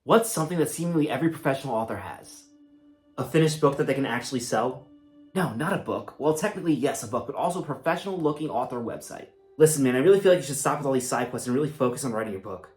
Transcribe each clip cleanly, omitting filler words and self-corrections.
What's something that seemingly every professional author has? A finished book that they can actually sell? No, not a book. Well, technically, yes, a book, but also a professional-looking author website. Listen, man, I really feel like you should stop with all these side quests and really focus on writing your book.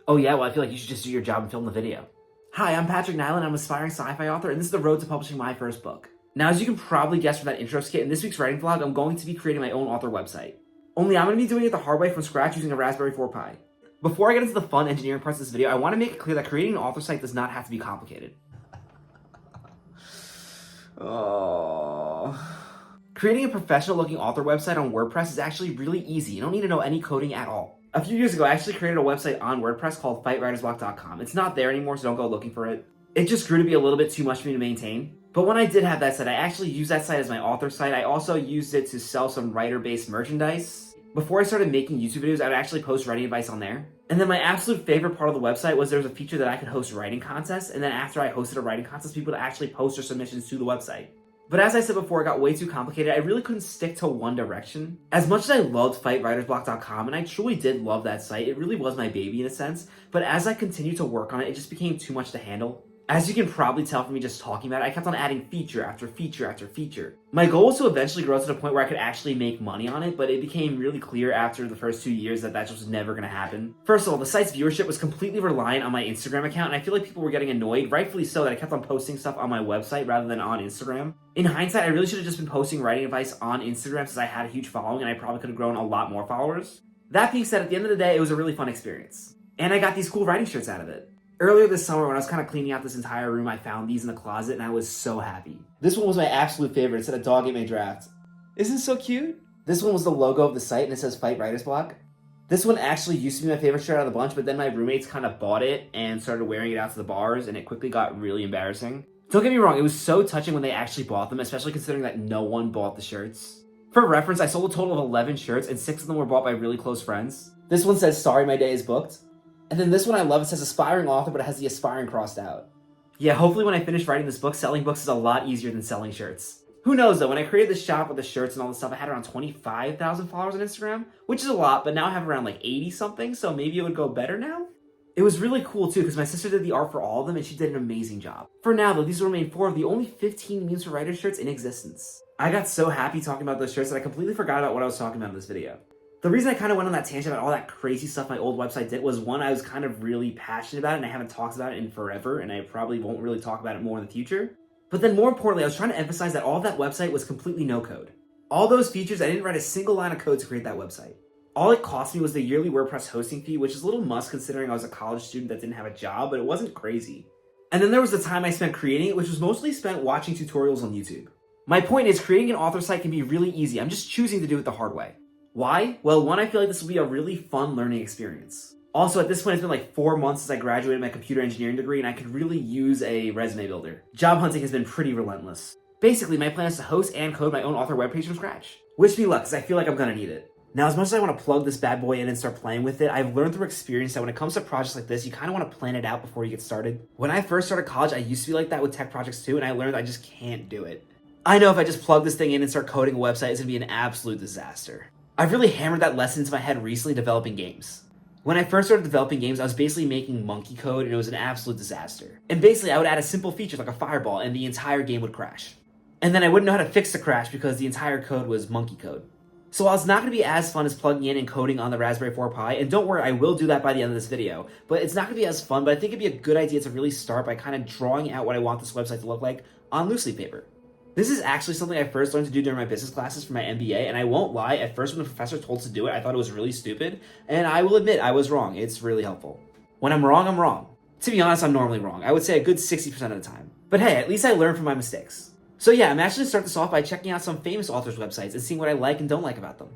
Oh yeah, well, I feel like you should just do your job and film the video. Hi, I'm Patrick Nyland. I'm an aspiring sci-fi author, and this is the road to publishing my first book. Now, as you can probably guess from that intro skit, in this week's writing vlog, I'm going to be creating my own author website. Only I'm going to be doing it the hard way from scratch using a Raspberry 4 Pi. Before I get into the fun engineering parts of this video, I want to make it clear that creating an author site does not have to be complicated. Creating a professional-looking author website on WordPress is actually really easy. You don't need to know any coding at all. A few years ago, I actually created a website on WordPress called fightwritersblock.com. It's not there anymore, so don't go looking for it. It just grew to be a little bit too much for me to maintain. But when I did have that site, I actually used that site as my author site. I also used it to sell some writer-based merchandise. Before I started making YouTube videos, I would actually post writing advice on there. And then my absolute favorite part of the website was there was a feature that I could host writing contests, and then after I hosted a writing contest, people would actually post their submissions to the website. But as I said before, it got way too complicated. I really couldn't stick to one direction. As much as I loved fightwritersblock.com, and I truly did love that site, it really was my baby in a sense, but as I continued to work on it, it just became too much to handle. As you can probably tell from me just talking about it, I kept on adding feature after feature after feature. My goal was to eventually grow to the point where I could actually make money on it, but it became really clear after the first 2 years that just was never going to happen. First of all, the site's viewership was completely reliant on my Instagram account, and I feel like people were getting annoyed, rightfully so, that I kept on posting stuff on my website rather than on Instagram. In hindsight, I really should have just been posting writing advice on Instagram since I had a huge following and I probably could have grown a lot more followers. That being said, at the end of the day, it was a really fun experience. And I got these cool writing shirts out of it. Earlier this summer, when I was kind of cleaning out this entire room, I found these in the closet, and I was so happy. This one was my absolute favorite. It said, "A dog ate my draft." Isn't it so cute? This one was the logo of the site, and it says, "Fight Writer's Block." This one actually used to be my favorite shirt out of the bunch, but then my roommates kind of bought it and started wearing it out to the bars, and it quickly got really embarrassing. Don't get me wrong, it was so touching when they actually bought them, especially considering that no one bought the shirts. For reference, I sold a total of 11 shirts, and 6 of them were bought by really close friends. This one says, "Sorry, my day is booked." And then this one I love, it says aspiring author, but it has the aspiring crossed out. Yeah, hopefully when I finish writing this book, selling books is a lot easier than selling shirts. Who knows though, when I created this shop with the shirts and all this stuff, I had around 25,000 followers on Instagram, which is a lot, but now I have around like 80 something, so maybe it would go better now? It was really cool too, because my sister did the art for all of them and she did an amazing job. For now though, these will remain 4 of the only 15 memes for writer shirts in existence. I got so happy talking about those shirts that I completely forgot about what I was talking about in this video. The reason I kind of went on that tangent about all that crazy stuff my old website did was, one, I was kind of really passionate about it and I haven't talked about it in forever, and I probably won't really talk about it more in the future. But then more importantly, I was trying to emphasize that all of that website was completely no code. All those features, I didn't write a single line of code to create that website. All it cost me was the yearly WordPress hosting fee, which is a little must considering I was a college student that didn't have a job, but it wasn't crazy. And then there was the time I spent creating it, which was mostly spent watching tutorials on YouTube. My point is, creating an author site can be really easy. I'm just choosing to do it the hard way. Why? Well, one, I feel like this will be a really fun learning experience. Also, at this point, it's been like 4 months since I graduated my computer engineering degree, and I could really use a resume builder. Job hunting has been pretty relentless. Basically, my plan is to host and code my own author webpage from scratch. Wish me luck, because I feel like I'm gonna need it. Now, as much as I want to plug this bad boy in and start playing with it, I've learned through experience that when it comes to projects like this, you kind of want to plan it out before you get started. When I first started college, I used to be like that with tech projects too, and I learned I just can't do it. I know if I just plug this thing in and start coding a website, it's gonna be an absolute disaster. I've really hammered that lesson into my head recently developing games. When I first started developing games, I was basically making monkey code and it was an absolute disaster. And basically I would add a simple feature like a fireball and the entire game would crash. And then I wouldn't know how to fix the crash because the entire code was monkey code. So while it's not going to be as fun as plugging in and coding on the Raspberry 4 Pi, and don't worry, I will do that by the end of this video, but it's not going to be as fun, but I think it'd be a good idea to really start by kind of drawing out what I want this website to look like on loose leaf paper. This is actually something I first learned to do during my business classes for my MBA, and I won't lie, at first when the professor told us to do it, I thought it was really stupid, and I will admit I was wrong. It's really helpful. When I'm wrong, I'm wrong. To be honest, I'm normally wrong. I would say a good 60% of the time. But hey, at least I learned from my mistakes. So yeah, I'm actually going to start this off by checking out some famous authors' websites and seeing what I like and don't like about them.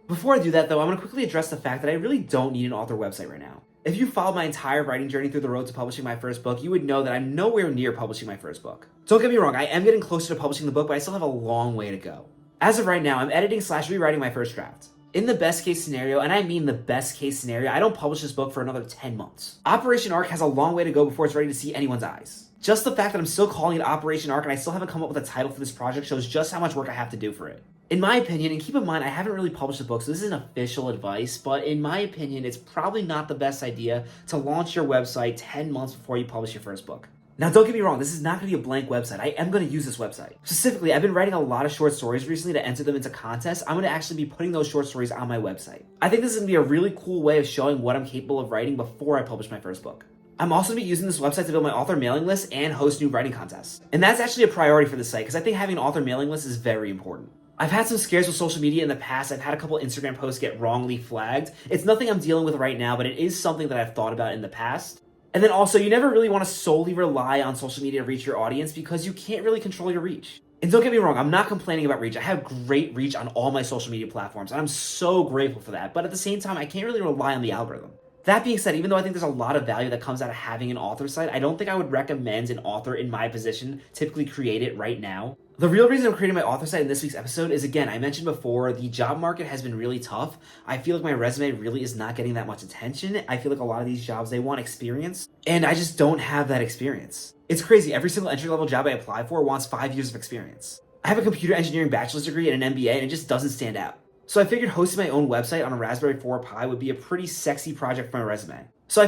Before I do that though, I'm going to quickly address the fact that I really don't need an author website right now. If you followed my entire writing journey through the road to publishing my first book, you would know that I'm nowhere near publishing my first book. Don't get me wrong, I am getting closer to publishing the book, but I still have a long way to go. As of right now, I'm editing/rewriting my first draft. In the best case scenario, and I mean the best case scenario, I don't publish this book for another 10 months. Operation Arc has a long way to go before it's ready to see anyone's eyes. Just the fact that I'm still calling it Operation Arc and I still haven't come up with a title for this project shows just how much work I have to do for it. In my opinion, and keep in mind I haven't really published a book, so this isn't official advice, but in my opinion, it's probably not the best idea to launch your website 10 months before you publish your first book. Now, don't get me wrong, this is not going to be a blank website. I am going to use this website. Specifically, I've been writing a lot of short stories recently to enter them into contests. I'm going to actually be putting those short stories on my website. I think this is going to be a really cool way of showing what I'm capable of writing before I publish my first book. I'm also going to be using this website to build my author mailing list and host new writing contests. And that's actually a priority for the site because I think having an author mailing list is very important. I've had some scares with social media in the past. I've had a couple Instagram posts get wrongly flagged. It's nothing I'm dealing with right now, but it is something that I've thought about in the past. And then also, you never really want to solely rely on social media to reach your audience because you can't really control your reach. And don't get me wrong, I'm not complaining about reach. I have great reach on all my social media platforms, and I'm so grateful for that. But at the same time, I can't really rely on the algorithm. That being said, even though I think there's a lot of value that comes out of having an author site, I don't think I would recommend an author in my position typically create it right now. The real reason I'm creating my author site in this week's episode is, again, I mentioned before, the job market has been really tough. I feel like my resume really is not getting that much attention. I feel like a lot of these jobs, they want experience, and I just don't have that experience. It's crazy. Every single entry-level job I apply for wants 5 years of experience. I have a computer engineering bachelor's degree and an MBA, and it just doesn't stand out. So I figured hosting my own website on a Raspberry 4 Pi would be a pretty sexy project for my resume. And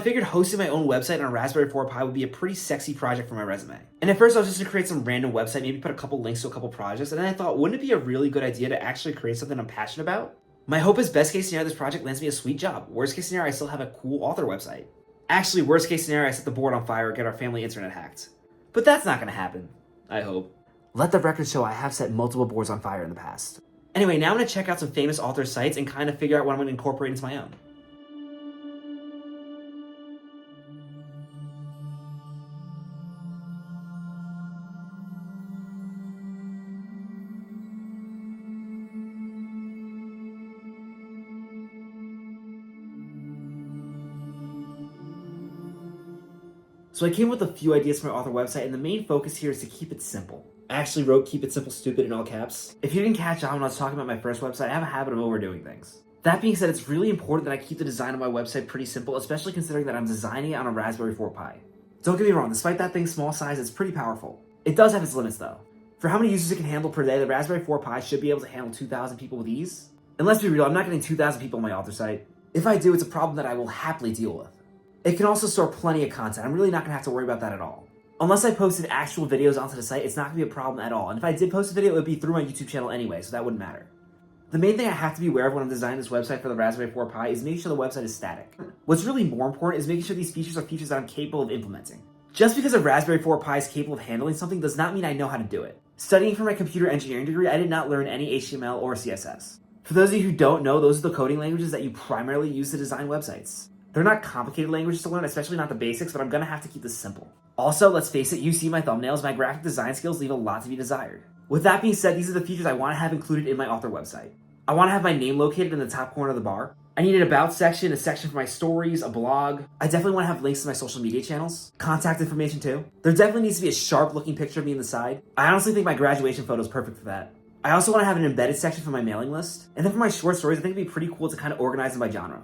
at first I was just gonna create some random website, maybe put a couple links to a couple projects, and then I thought, wouldn't it be a really good idea to actually create something I'm passionate about? My hope is best case scenario, this project lands me a sweet job. Worst case scenario, I still have a cool author website. Actually, worst case scenario, I set the board on fire or get our family internet hacked. But that's not gonna happen, I hope. Let the record show I have set multiple boards on fire in the past. Anyway, now I'm gonna check out some famous author sites and kind of figure out what I'm gonna incorporate into my own. So I came up with a few ideas for my author website, and the main focus here is to keep it simple. I actually wrote "keep it simple, stupid" in all caps. If you didn't catch on when I was talking about my first website, I have a habit of overdoing things. That being said, it's really important that I keep the design of my website pretty simple, especially considering that I'm designing it on a Raspberry 4 Pi. Don't get me wrong, despite that thing's small size, it's pretty powerful. It does have its limits though. For how many users it can handle per day, the Raspberry 4 Pi should be able to handle 2,000 people with ease. And let's be real, I'm not getting 2,000 people on my author site. If I do, it's a problem that I will happily deal with. It can also store plenty of content. I'm really not going to have to worry about that at all. Unless I posted actual videos onto the site, it's not going to be a problem at all. And if I did post a video, it would be through my YouTube channel anyway, so that wouldn't matter. The main thing I have to be aware of when I'm designing this website for the Raspberry 4 Pi is making sure the website is static. What's really more important is making sure these features are features that I'm capable of implementing. Just because a Raspberry 4 Pi is capable of handling something does not mean I know how to do it. Studying for my computer engineering degree, I did not learn any HTML or CSS. For those of you who don't know, those are the coding languages that you primarily use to design websites. They're not complicated languages to learn, especially not the basics, but I'm gonna have to keep this simple. Also, let's face it, you see my thumbnails, my graphic design skills leave a lot to be desired. With that being said, these are the features I want to have included in my author website. I want to have my name located in the top corner of the bar. I need an about section, a section for my stories, a blog. I definitely want to have links to my social media channels. Contact information too. There definitely needs to be a sharp looking picture of me in the side. I honestly think my graduation photo is perfect for that. I also want to have an embedded section for my mailing list. And then for my short stories, I think it'd be pretty cool to kind of organize them by genre.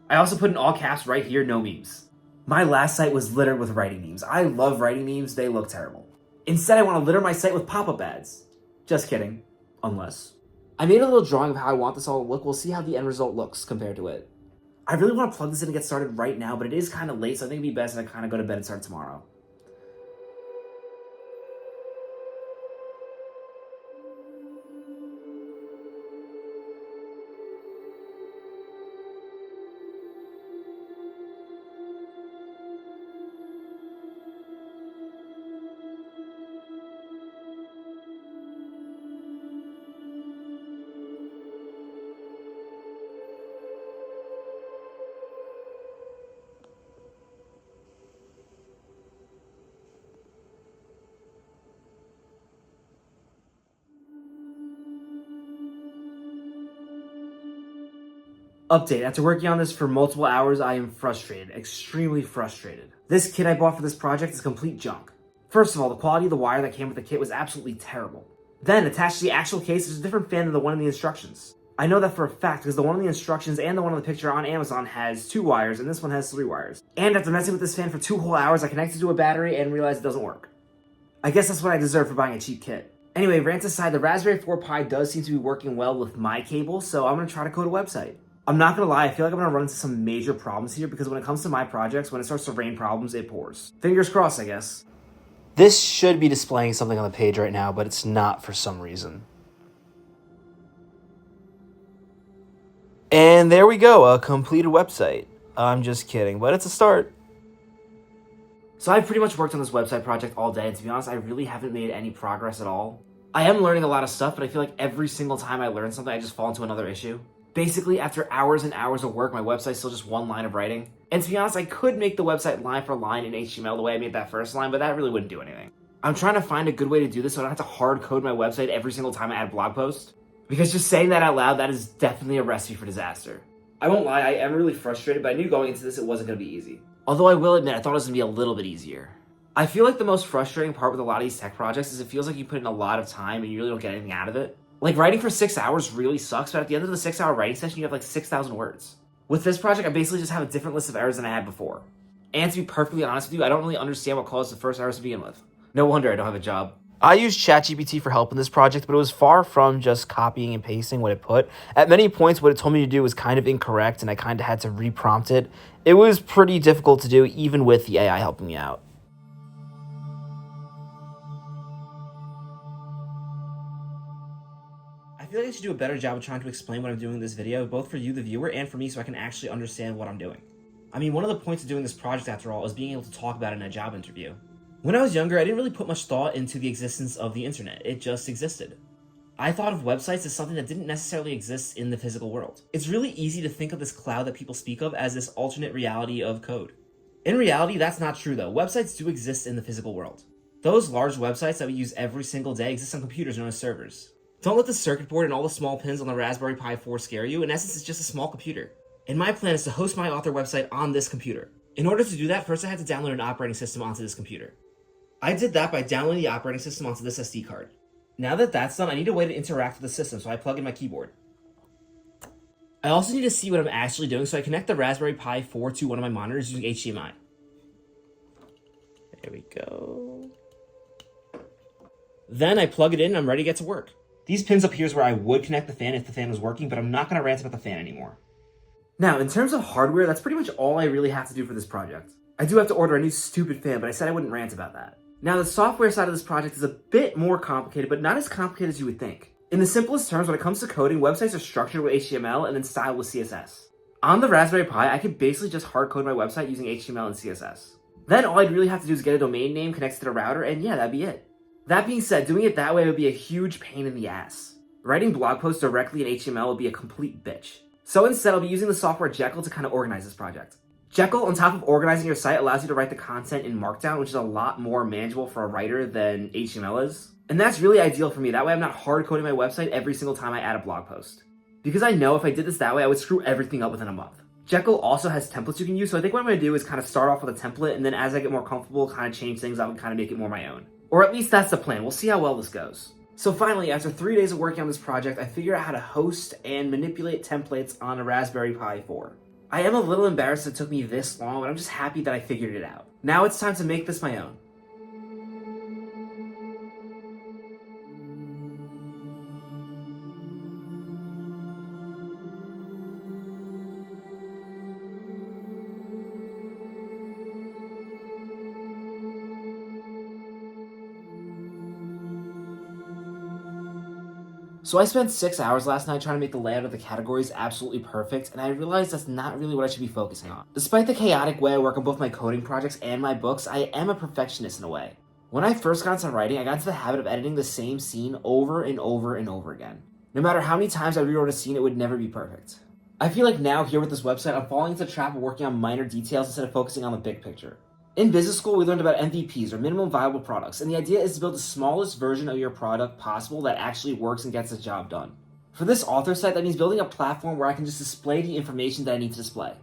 I also put in all caps right here, no memes. My last site was littered with writing memes. I love writing memes, they look terrible. Instead, I want to litter my site with pop-up ads. Just kidding. Unless. I made a little drawing of how I want this all to look. We'll see how the end result looks compared to it. I really want to plug this in and get started right now, but it is kind of late, so I think it'd be best if I kind of go to bed and start tomorrow. Update, after working on this for multiple hours, I am frustrated, extremely frustrated. This kit I bought for this project is complete junk. First of all, the quality of the wire that came with the kit was absolutely terrible. Then, attached to the actual case is a different fan than the one in the instructions. I know that for a fact because the one in the instructions and the one in the picture on Amazon has 2 wires and this one has 3 wires. And after messing with this fan for 2 whole hours, I connected to a battery and realized it doesn't work. I guess that's what I deserve for buying a cheap kit. Anyway, rants aside, the Raspberry 4 Pi does seem to be working well with my cable, so I'm going to try to code a website. I'm not going to lie, I feel like I'm going to run into some major problems here because when it comes to my projects, when it starts to rain problems, it pours. Fingers crossed, I guess. This should be displaying something on the page right now, but it's not for some reason. And there we go, a completed website. I'm just kidding, but it's a start. So I've pretty much worked on this website project all day, and to be honest, I really haven't made any progress at all. I am learning a lot of stuff, but I feel like every single time I learn something, I just fall into another issue. Basically, after hours and hours of work, my website's still just one line of writing. And to be honest, I could make the website line for line in HTML the way I made that first line, but that really wouldn't do anything. I'm trying to find a good way to do this so I don't have to hard code my website every single time I add a blog post. Because just saying that out loud, that is definitely a recipe for disaster. I won't lie, I am really frustrated, but I knew going into this it wasn't going to be easy. Although I will admit, I thought it was going to be a little bit easier. I feel like the most frustrating part with a lot of these tech projects is it feels like you put in a lot of time and you really don't get anything out of it. Like, writing for 6 hours really sucks, but at the end of the 6-hour writing session, you have like 6,000 words. With this project, I basically just have a different list of errors than I had before. And to be perfectly honest with you, I don't really understand what caused the first errors to begin with. No wonder I don't have a job. I used ChatGPT for help in this project, but it was far from just copying and pasting what it put. At many points, what it told me to do was kind of incorrect, and I kind of had to reprompt it. It was pretty difficult to do, even with the AI helping me out. I feel like I should do a better job of trying to explain what I'm doing in this video, both for you, the viewer, and for me, so I can actually understand what I'm doing. I mean, one of the points of doing this project, after all, is being able to talk about it in a job interview. When I was younger, I didn't really put much thought into the existence of the internet. It just existed. I thought of websites as something that didn't necessarily exist in the physical world. It's really easy to think of this cloud that people speak of as this alternate reality of code. In reality, that's not true though. Websites do exist in the physical world. Those large websites that we use every single day exist on computers known as servers. Don't let the circuit board and all the small pins on the Raspberry Pi 4 scare you. In essence, it's just a small computer. And my plan is to host my author website on this computer. In order to do that, first I had to download an operating system onto this computer. I did that by downloading the operating system onto this SD card. Now that that's done, I need a way to interact with the system, so I plug in my keyboard. I also need to see what I'm actually doing, so I connect the Raspberry Pi 4 to one of my monitors using HDMI. There we go. Then I plug it in and I'm ready to get to work. These pins up here is where I would connect the fan if the fan was working, but I'm not going to rant about the fan anymore. Now, in terms of hardware, that's pretty much all I really have to do for this project. I do have to order a new stupid fan, but I said I wouldn't rant about that. Now, the software side of this project is a bit more complicated, but not as complicated as you would think. In the simplest terms, when it comes to coding, websites are structured with HTML and then styled with CSS. On the Raspberry Pi, I could basically just hard code my website using HTML and CSS. Then all I'd really have to do is get a domain name connected to the router, and yeah, that'd be it. That being said, doing it that way would be a huge pain in the ass. Writing blog posts directly in HTML would be a complete bitch. So instead, I'll be using the software Jekyll to kind of organize this project. Jekyll, on top of organizing your site, allows you to write the content in Markdown, which is a lot more manageable for a writer than HTML is. And that's really ideal for me. That way I'm not hard coding my website every single time I add a blog post. Because I know if I did this that way, I would screw everything up within a month. Jekyll also has templates you can use, so I think what I'm going to do is kind of start off with a template, and then as I get more comfortable, kind of change things up and kind of make it more my own. Or at least that's the plan. We'll see how well this goes. So finally, after 3 days of working on this project, I figured out how to host and manipulate templates on a Raspberry Pi 4. I am a little embarrassed it took me this long, but I'm just happy that I figured it out. Now it's time to make this my own. So I spent 6 hours last night trying to make the layout of the categories absolutely perfect, and I realized that's not really what I should be focusing on. Despite the chaotic way I work on both my coding projects and my books, I am a perfectionist in a way. When I first got into writing, I got into the habit of editing the same scene over and over and over again. No matter how many times I rewrote a scene, it would never be perfect. I feel like now, here with this website, I'm falling into the trap of working on minor details instead of focusing on the big picture. In business school, we learned about MVPs, or minimum viable products, and the idea is to build the smallest version of your product possible that actually works and gets the job done. For this author site, that means building a platform where I can just display the information that I need to display.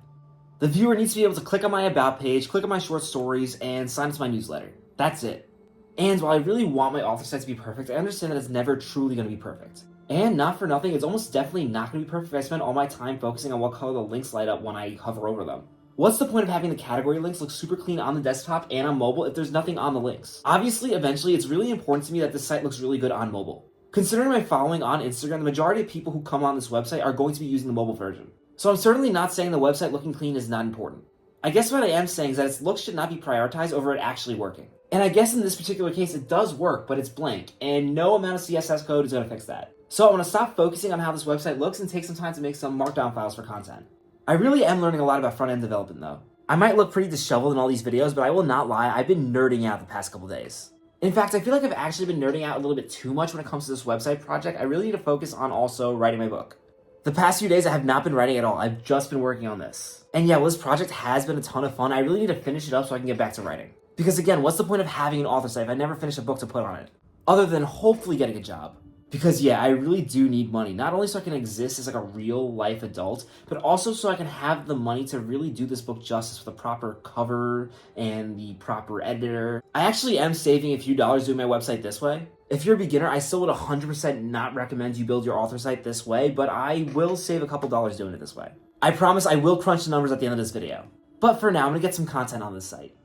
The viewer needs to be able to click on my about page, click on my short stories, and sign up to my newsletter. That's it. And while I really want my author site to be perfect, I understand that it's never truly going to be perfect. And not for nothing, it's almost definitely not going to be perfect if I spend all my time focusing on what color the links light up when I hover over them. What's the point of having the category links look super clean on the desktop and on mobile if there's nothing on the links? Obviously, eventually, it's really important to me that this site looks really good on mobile. Considering my following on Instagram, the majority of people who come on this website are going to be using the mobile version. So I'm certainly not saying the website looking clean is not important. I guess what I am saying is that its looks should not be prioritized over it actually working. And I guess in this particular case, it does work, but it's blank, and no amount of CSS code is going to fix that. So I'm going to stop focusing on how this website looks and take some time to make some markdown files for content. I really am learning a lot about front-end development though. I might look pretty disheveled in all these videos, but I will not lie, I've been nerding out the past couple days. In fact, I feel like I've actually been nerding out a little bit too much when it comes to this website project. I really need to focus on also writing my book. The past few days I have not been writing at all, I've just been working on this. And yeah, well, this project has been a ton of fun. I really need to finish it up so I can get back to writing. Because again, what's the point of having an author site if I never finish a book to put on it? Other than hopefully getting a job. Because yeah, I really do need money, not only so I can exist as like a real life adult, but also so I can have the money to really do this book justice with the proper cover and the proper editor. I actually am saving a few dollars doing my website this way. If you're a beginner, I still would 100% not recommend you build your author site this way, but I will save a couple dollars doing it this way. I promise I will crunch the numbers at the end of this video. But for now, I'm gonna get some content on this site.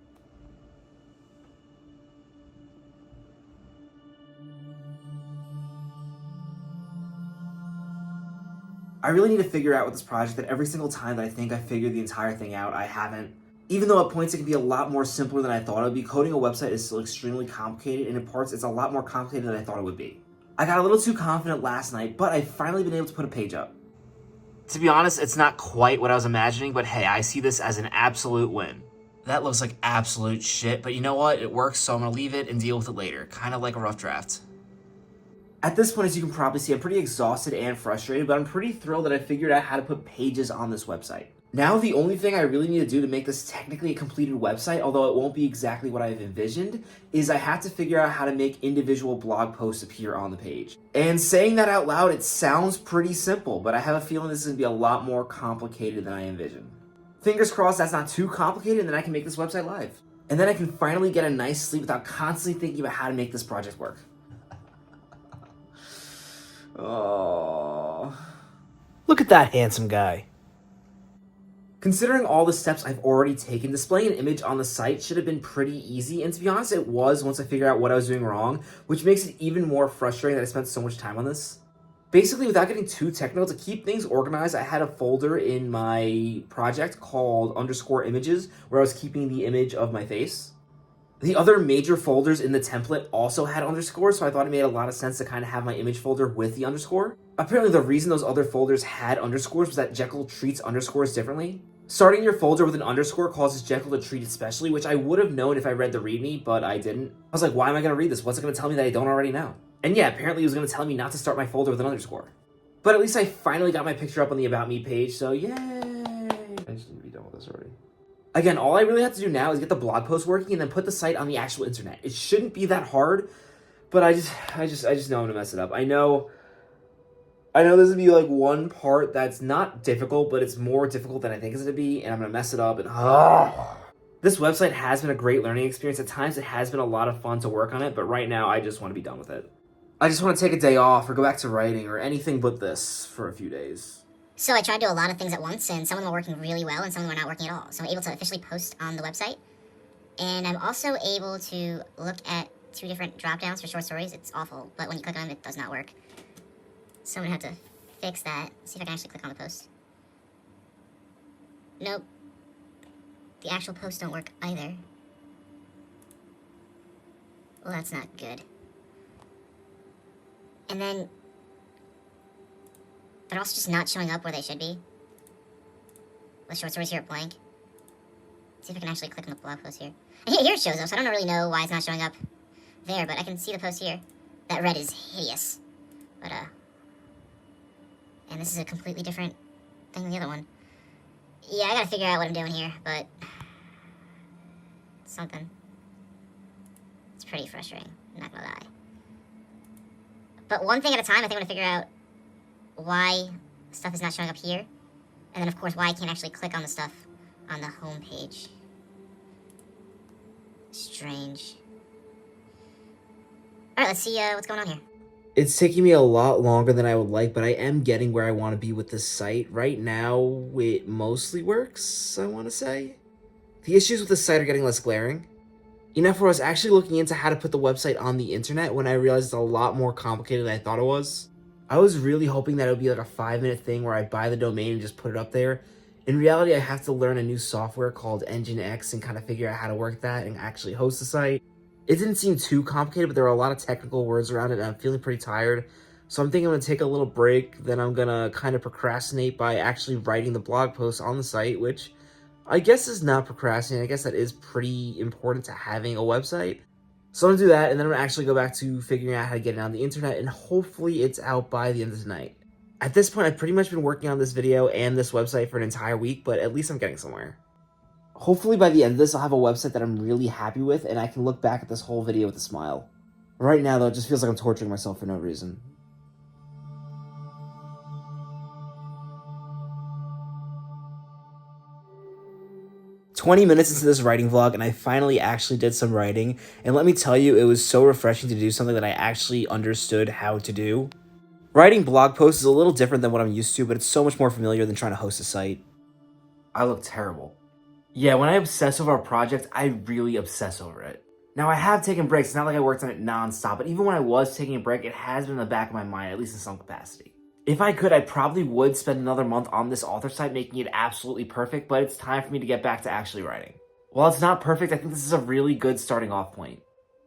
I really need to figure out with this project that every single time that I think I figured the entire thing out, I haven't. Even though at points it can be a lot more simpler than I thought it would be, coding a website is still extremely complicated, and in parts it's a lot more complicated than I thought it would be. I got a little too confident last night, but I've finally been able to put a page up. To be honest, it's not quite what I was imagining, but hey, I see this as an absolute win. That looks like absolute shit, but you know what? It works, so I'm gonna leave it and deal with it later. Kind of like a rough draft. At this point, as you can probably see, I'm pretty exhausted and frustrated, but I'm pretty thrilled that I figured out how to put pages on this website. Now, the only thing I really need to do to make this technically a completed website, although it won't be exactly what I've envisioned, is I have to figure out how to make individual blog posts appear on the page. And saying that out loud, it sounds pretty simple, but I have a feeling this is going to be a lot more complicated than I envisioned. Fingers crossed that's not too complicated, and then I can make this website live. And then I can finally get a nice sleep without constantly thinking about how to make this project work. Oh. Look at that handsome guy. Considering all the steps I've already taken, displaying an image on the site should have been pretty easy, and to be honest, it was once I figured out what I was doing wrong, which makes it even more frustrating that I spent so much time on this. Basically, without getting too technical, to keep things organized, I had a folder in my project called _images, where I was keeping the image of my face. The other major folders in the template also had underscores, so I thought it made a lot of sense to kind of have my image folder with the underscore. Apparently the reason those other folders had underscores was that Jekyll treats underscores differently. Starting your folder with an underscore causes Jekyll to treat it specially, which I would have known if I read the README, but I didn't. I was like, why am I going to read this? What's it going to tell me that I don't already know? And yeah, apparently it was going to tell me not to start my folder with an underscore. But at least I finally got my picture up on the About Me page, so yay! I just need to be done with this already. Again, all I really have to do now is get the blog post working and then put the site on the actual internet. It shouldn't be that hard, but I just know I'm gonna mess it up. I know this would be like one part that's not difficult, but it's more difficult than I think it's gonna be, and I'm gonna mess it up. And this website has been a great learning experience. At times, it has been a lot of fun to work on it, but right now, I just want to be done with it. I just want to take a day off or go back to writing or anything but this for a few days. So I tried to do a lot of things at once, and some of them were working really well, and some of them were not working at all. So I'm able to officially post on the website. And I'm also able to look at 2 different drop-downs for short stories. It's awful, but when you click on them, it does not work. So I'm going to have to fix that. See if I can actually click on the post. Nope. The actual posts don't work either. Well, that's not good. And then they're also just not showing up where they should be. The short stories here are blank. See if I can actually click on the blog post here. And here it shows up, so I don't really know why it's not showing up there, but I can see the post here. That red is hideous. But, and this is a completely different thing than the other one. Yeah, I gotta figure out what I'm doing here, but something. It's pretty frustrating, I'm not gonna lie. But one thing at a time, I think I'm gonna figure out why stuff is not showing up here. And then, of course, why I can't actually click on the stuff on the home page. Strange. Alright, let's see what's going on here. It's taking me a lot longer than I would like, but I am getting where I want to be with this site. Right now, it mostly works, I want to say. The issues with the site are getting less glaring. Enough where I was actually looking into how to put the website on the internet when I realized it's a lot more complicated than I thought it was. I was really hoping that it would be like a 5-minute thing where I buy the domain and just put it up there. In reality, I have to learn a new software called Nginx and kind of figure out how to work that and actually host the site. It didn't seem too complicated, but there were a lot of technical words around it and I'm feeling pretty tired. So I'm thinking I'm going to take a little break, then I'm going to kind of procrastinate by actually writing the blog post on the site, which I guess is not procrastinating. I guess that is pretty important to having a website. So I'm gonna do that, and then I'm gonna actually go back to figuring out how to get it on the internet, and hopefully it's out by the end of tonight. At this point, I've pretty much been working on this video and this website for an entire week, but at least I'm getting somewhere. Hopefully by the end of this, I'll have a website that I'm really happy with, and I can look back at this whole video with a smile. Right now, though, it just feels like I'm torturing myself for no reason. "20 minutes into this writing vlog, and I finally actually did some writing, and let me tell you, it was so refreshing to do something that I actually understood how to do. Writing blog posts is a little different than what I'm used to, but it's so much more familiar than trying to host a site." I look terrible. Yeah, when I obsess over a project, I really obsess over it. Now, I have taken breaks. It's not like I worked on it non-stop, but even when I was taking a break, it has been in the back of my mind, at least in some capacity. If I could, I probably would spend another month on this author site making it absolutely perfect, but it's time for me to get back to actually writing. While it's not perfect, I think this is a really good starting off point.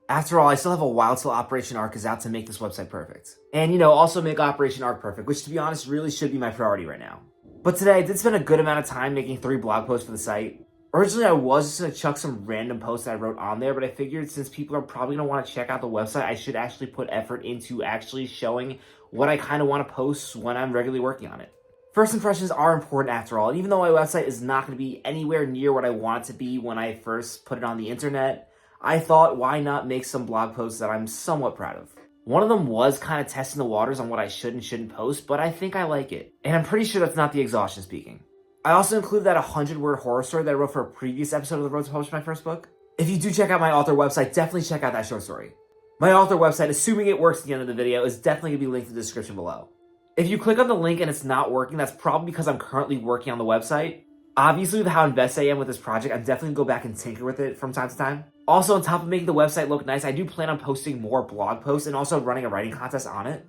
After all, I still have a while till Operation Arc is out to make this website perfect. And, also make Operation Arc perfect, which to be honest really should be my priority right now. But today, I did spend a good amount of time making 3 blog posts for the site. Originally, I was just going to chuck some random posts that I wrote on there, but I figured since people are probably going to want to check out the website, I should actually put effort into actually showing what I kind of want to post when I'm regularly working on it. First impressions are important after all, and even though my website is not going to be anywhere near what I want it to be when I first put it on the internet, I thought why not make some blog posts that I'm somewhat proud of. One of them was kind of testing the waters on what I should and shouldn't post, but I think I like it. And I'm pretty sure that's not the exhaustion speaking. I also included that 100-word horror story that I wrote for a previous episode of The Road to Publish My First Book. If you do check out my author website, definitely check out that short story. My author website, assuming it works at the end of the video, is definitely going to be linked in the description below. If you click on the link and it's not working, that's probably because I'm currently working on the website. Obviously, with how invested I am with this project, I'm definitely going to go back and tinker with it from time to time. Also, on top of making the website look nice, I do plan on posting more blog posts and also running a writing contest on it.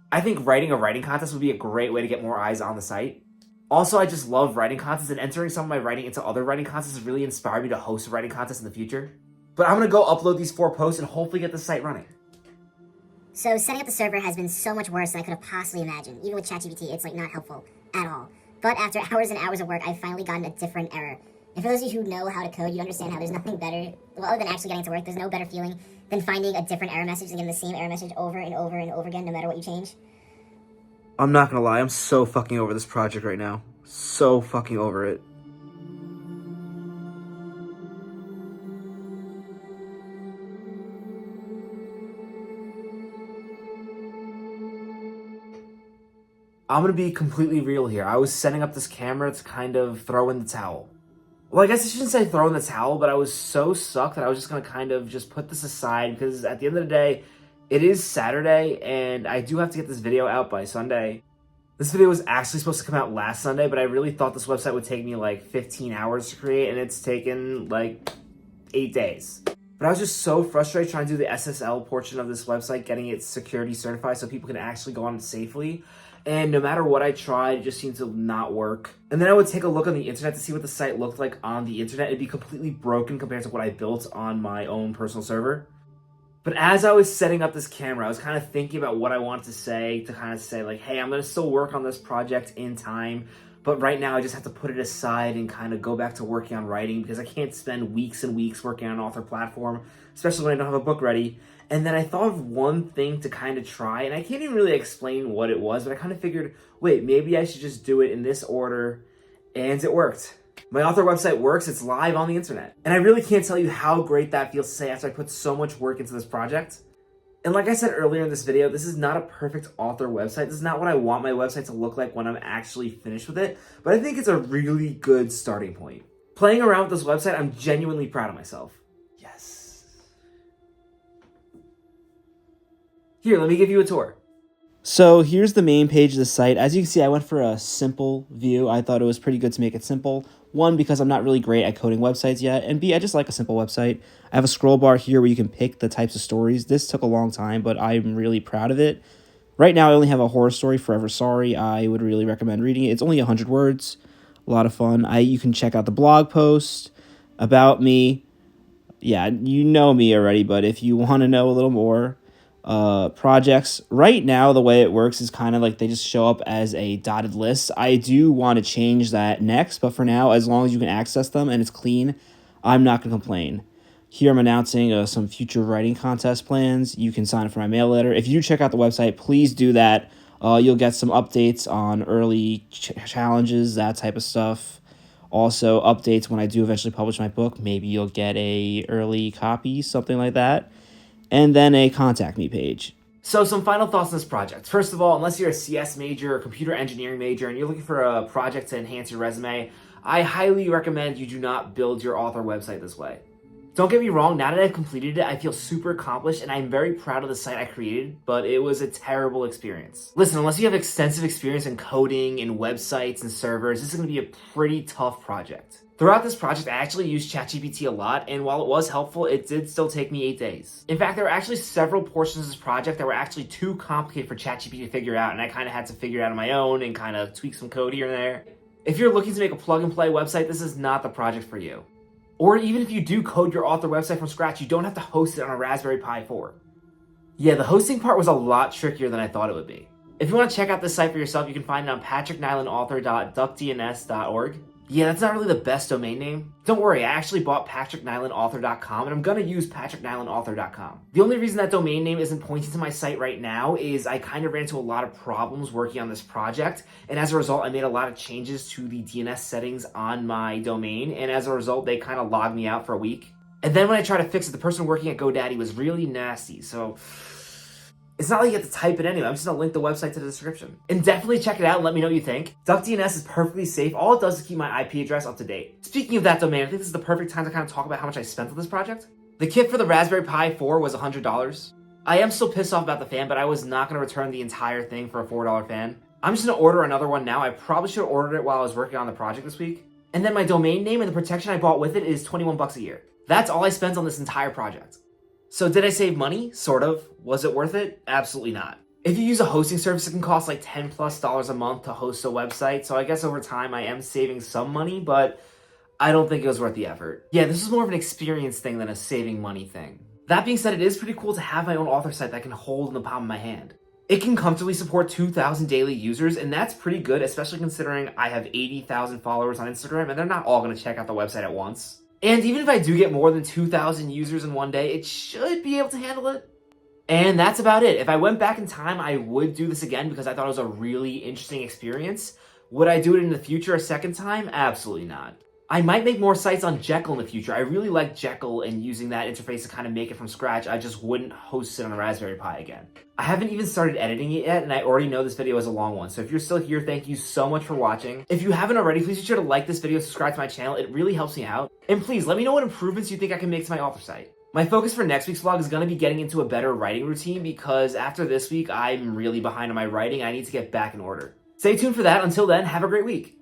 I think writing a writing contest would be a great way to get more eyes on the site. Also, I just love writing contests, and entering some of my writing into other writing contests has really inspired me to host a writing contest in the future. But I'm going to go upload these 4 posts and hopefully get the site running. So setting up the server has been so much worse than I could have possibly imagined. Even with ChatGPT, it's not helpful at all. But after hours and hours of work, I've finally gotten a different error. And for those of you who know how to code, you understand how there's nothing better, well, other than actually getting it to work, there's no better feeling than finding a different error message and getting the same error message over and over and over again, no matter what you change. I'm not gonna lie, I'm so fucking over this project right now. So fucking over it. I'm going to be completely real here. I was setting up this camera to kind of throw in the towel. Well, I guess I shouldn't say throw in the towel, but I was so sucked that I was just going to kind of just put this aside because at the end of the day, it is Saturday and I do have to get this video out by Sunday. This video was actually supposed to come out last Sunday, but I really thought this website would take me like 15 hours to create and it's taken like 8 days. But I was just so frustrated trying to do the SSL portion of this website, getting it security certified so people can actually go on it safely. And no matter what I tried, it just seemed to not work. And then I would take a look on the internet to see what the site looked like on the internet. It'd be completely broken compared to what I built on my own personal server. But as I was setting up this camera, I was kind of thinking about what I wanted to say like, hey, I'm going to still work on this project in time. But right now I just have to put it aside and kind of go back to working on writing because I can't spend weeks and weeks working on an author platform, especially when I don't have a book ready. And then I thought of one thing to kind of try, and I can't even really explain what it was, but I kind of figured, wait, maybe I should just do it in this order, and it worked. My author website works, it's live on the internet. And I really can't tell you how great that feels to say after I put so much work into this project. And like I said earlier in this video, this is not a perfect author website. This is not what I want my website to look like when I'm actually finished with it, but I think it's a really good starting point. Playing around with this website, I'm genuinely proud of myself. Yes. Here, let me give you a tour. So here's the main page of the site. As you can see, I went for a simple view. I thought it was pretty good to make it simple. One, because I'm not really great at coding websites yet, and B, I just like a simple website. I have a scroll bar here where you can pick the types of stories. This took a long time, but I'm really proud of it. Right now, I only have a horror story, Forever Sorry. I would really recommend reading it. It's only 100 words. A lot of fun. You can check out the blog post about me. Yeah, you know me already, but if you want to know a little more, projects right now, the way it works is kind of like they just show up as a dotted list. I do want to change that next, but for now, as long as you can access them and it's clean, I'm not going to complain. Here I'm announcing some future writing contest plans. You can sign up for my mail letter. If you check out the website, please do that. You'll get some updates on early challenges, that type of stuff. Also, updates when I do eventually publish my book. Maybe you'll get a early copy, something like that. And then a contact me page. So some final thoughts on this project. First of all, unless you're a CS major or computer engineering major and you're looking for a project to enhance your resume, I highly recommend you do not build your author website this way. Don't get me wrong, now that I've completed it, I feel super accomplished and I'm very proud of the site I created, but it was a terrible experience. Listen, unless you have extensive experience in coding and websites and servers, this is going to be a pretty tough project. Throughout this project, I actually used ChatGPT a lot, and while it was helpful, it did still take me 8 days. In fact, there were actually several portions of this project that were actually too complicated for ChatGPT to figure out, and I kind of had to figure it out on my own and kind of tweak some code here and there. If you're looking to make a plug-and-play website, this is not the project for you. Or even if you do code your author website from scratch, you don't have to host it on a Raspberry Pi 4. Yeah, the hosting part was a lot trickier than I thought it would be. If you want to check out this site for yourself, you can find it on patricknylandauthor.duckdns.org. Yeah, that's not really the best domain name. Don't worry, I actually bought patricknylandauthor.com, and I'm gonna use patricknylandauthor.com. The only reason that domain name isn't pointing to my site right now is I kind of ran into a lot of problems working on this project, and as a result, I made a lot of changes to the DNS settings on my domain, and as a result, they kind of logged me out for a week. And then when I tried to fix it, the person working at GoDaddy was really nasty, so it's not like you have to type it anyway. I'm just gonna link the website to the description. And definitely check it out and let me know what you think. DuckDNS is perfectly safe. All it does is keep my IP address up to date. Speaking of that domain, I think this is the perfect time to kind of talk about how much I spent on this project. The kit for the Raspberry Pi 4 was $100. I am still pissed off about the fan, but I was not gonna return the entire thing for a $4 fan. I'm just gonna order another one now. I probably should have ordered it while I was working on the project this week. And then my domain name and the protection I bought with it is $21 a year. That's all I spent on this entire project. So did I save money? Sort of. Was it worth it? Absolutely not. If you use a hosting service, it can cost like $10+ a month to host a website. So I guess over time I am saving some money, but I don't think it was worth the effort. Yeah, this is more of an experience thing than a saving money thing. That being said, it is pretty cool to have my own author site that I can hold in the palm of my hand. It can comfortably support 2,000 daily users, and that's pretty good, especially considering I have 80,000 followers on Instagram, and they're not all going to check out the website at once. And even if I do get more than 2,000 users in one day, it should be able to handle it. And that's about it. If I went back in time, I would do this again because I thought it was a really interesting experience. Would I do it in the future a second time? Absolutely not. I might make more sites on Jekyll in the future. I really like Jekyll and using that interface to kind of make it from scratch. I just wouldn't host it on a Raspberry Pi again. I haven't even started editing it yet, and I already know this video is a long one. So if you're still here, thank you so much for watching. If you haven't already, please be sure to like this video, subscribe to my channel. It really helps me out. And please let me know what improvements you think I can make to my author site. My focus for next week's vlog is going to be getting into a better writing routine because after this week, I'm really behind on my writing. I need to get back in order. Stay tuned for that. Until then, have a great week.